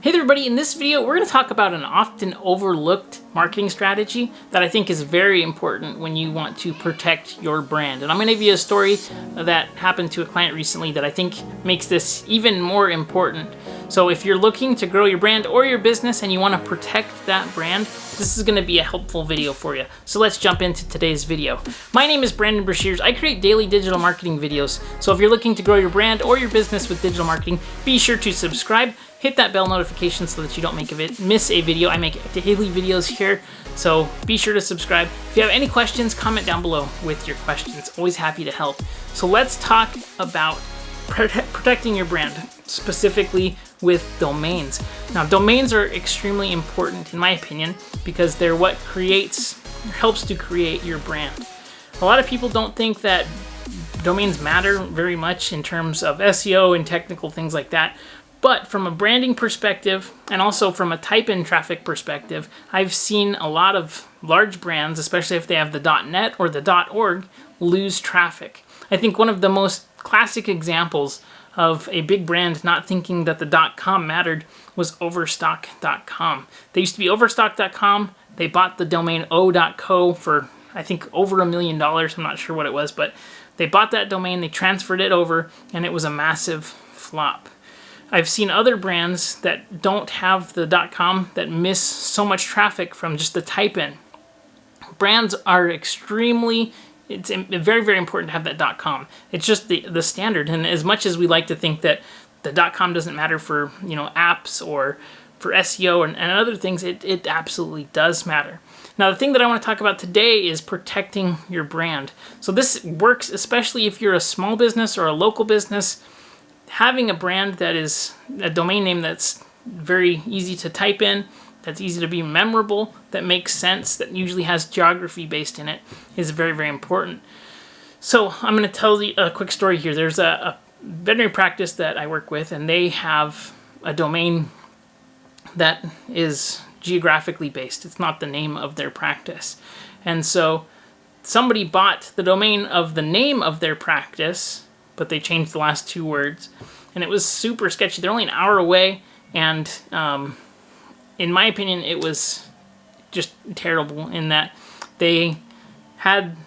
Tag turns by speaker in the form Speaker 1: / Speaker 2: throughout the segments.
Speaker 1: Hey there everybody, in this video we're going to talk about an often overlooked marketing strategy that I think is very important when you want to protect your brand. And I'm going to give you a story that happened to a client recently that I think makes this even more important. So if you're looking to grow your brand or your business and you want to protect that brand, this is going to be a helpful video for you. So let's jump into today's video. My name is Brandon Brashears. I create daily digital marketing videos. So if you're looking to grow your brand or your business with digital marketing, be sure to subscribe. Hit that bell notification so that you don't miss a video. I make daily videos here, so be sure to subscribe. If you have any questions, comment down below with your questions. Always happy to help. So let's talk about protecting your brand, specifically with domains. Now, domains are extremely important in my opinion because they're what helps to create your brand. A lot of people don't think that domains matter very much in terms of SEO and technical things like that. But from a branding perspective and also from a type-in traffic perspective, I've seen a lot of large brands, especially if they have the .net or the .org, lose traffic. I think one of the most classic examples of a big brand not thinking that the .com mattered was Overstock.com. They used to be Overstock.com. They bought the domain o.co for, I think, over $1 million. I'm not sure what it was, but they bought that domain, they transferred it over, and it was a massive flop. I've seen other brands that don't have the .com that miss so much traffic from just the type-in. Brands are it's very, very important to have that .com. It's just the standard, and as much as we like to think that the .com doesn't matter for apps or for SEO and other things, it absolutely does matter. Now, the thing that I want to talk about today is protecting your brand. So this works especially if you're a small business or a local business. Having a brand that is a domain name that's very easy to type in, that's easy to be memorable, that makes sense, that usually has geography based in it, is very, very important. So I'm going to tell you a quick story here. There's a veterinary practice that I work with, and they have a domain that is geographically based. It's not the name of their practice. And so somebody bought the domain of the name of their practice, but they changed the last two words, and it was super sketchy. They're only an hour away, and in my opinion, it was just terrible in that they had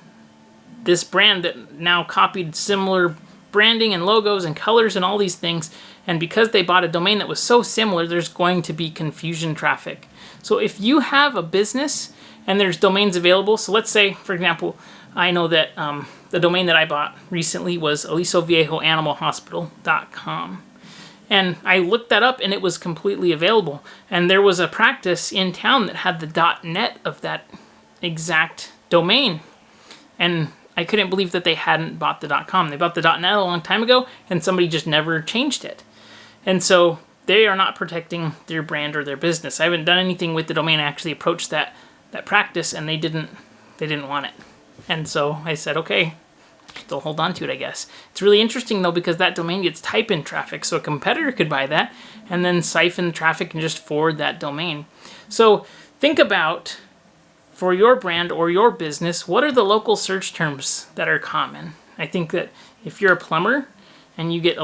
Speaker 1: this brand that now copied similar branding and logos and colors and all these things, and because they bought a domain that was so similar, there's going to be confusion traffic. So if you have a business and there's domains available, so let's say, for example, I know that the domain that I bought recently was AlisoviejoAnimalHospital.com. And I looked that up and it was completely available. And there was a practice in town that had the .net of that exact domain. And I couldn't believe that they hadn't bought the .com. They bought the .net a long time ago and somebody just never changed it. And so they are not protecting their brand or their business. I haven't done anything with the domain. I actually approached that practice and they didn't want it. And so I said, okay, still hold on to it, I guess. It's really interesting, though, because that domain gets type-in traffic, so a competitor could buy that and then siphon traffic and just forward that domain. So think about, for your brand or your business, what are the local search terms that are common? I think that if you're a plumber and you get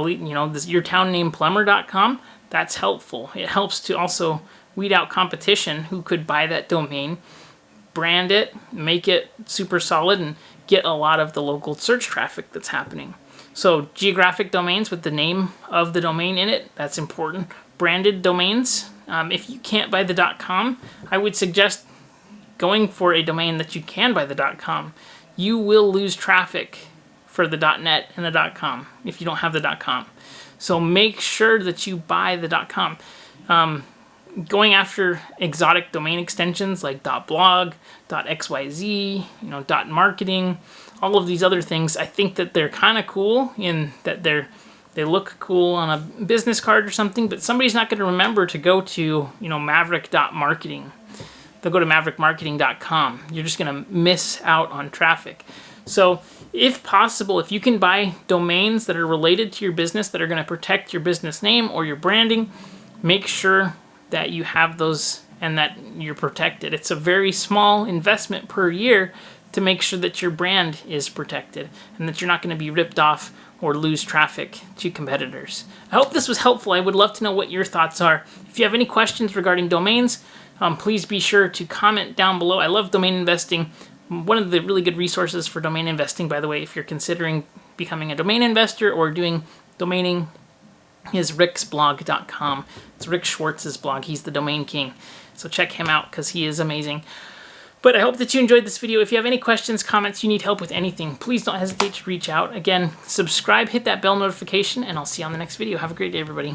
Speaker 1: your town name plumber.com, that's helpful. It helps to also weed out competition who could buy that domain, brand it, make it super solid, and get a lot of the local search traffic that's happening. So geographic domains with the name of the domain in it, that's important. Branded domains, if you can't buy the .com, I would suggest going for a domain that you can buy the .com. You will lose traffic for the .net and the .com if you don't have the .com. So make sure that you buy the .com. Going after exotic domain extensions like .blog, .xyz, .marketing, all of these other things, I think that they're kind of cool in that they look cool on a business card or something, but somebody's not going to remember to go to maverick.marketing. They'll go to maverickmarketing.com. You're just going to miss out on traffic. So if possible, if you can buy domains that are related to your business that are going to protect your business name or your branding, make sure that you have those and that you're protected. It's a very small investment per year to make sure that your brand is protected and that you're not going to be ripped off or lose traffic to competitors. I hope this was helpful. I would love to know what your thoughts are. If you have any questions regarding domains, please be sure to comment down below. I love domain investing. One of the really good resources for domain investing, by the way, if you're considering becoming a domain investor or doing domaining, is ricksblog.com. It's Rick Schwartz's blog. He's the domain king. So check him out because he is amazing. But I hope that you enjoyed this video. If you have any questions, comments, you need help with anything, please don't hesitate to reach out. Again, subscribe, hit that bell notification, and I'll see you on the next video. Have a great day, everybody.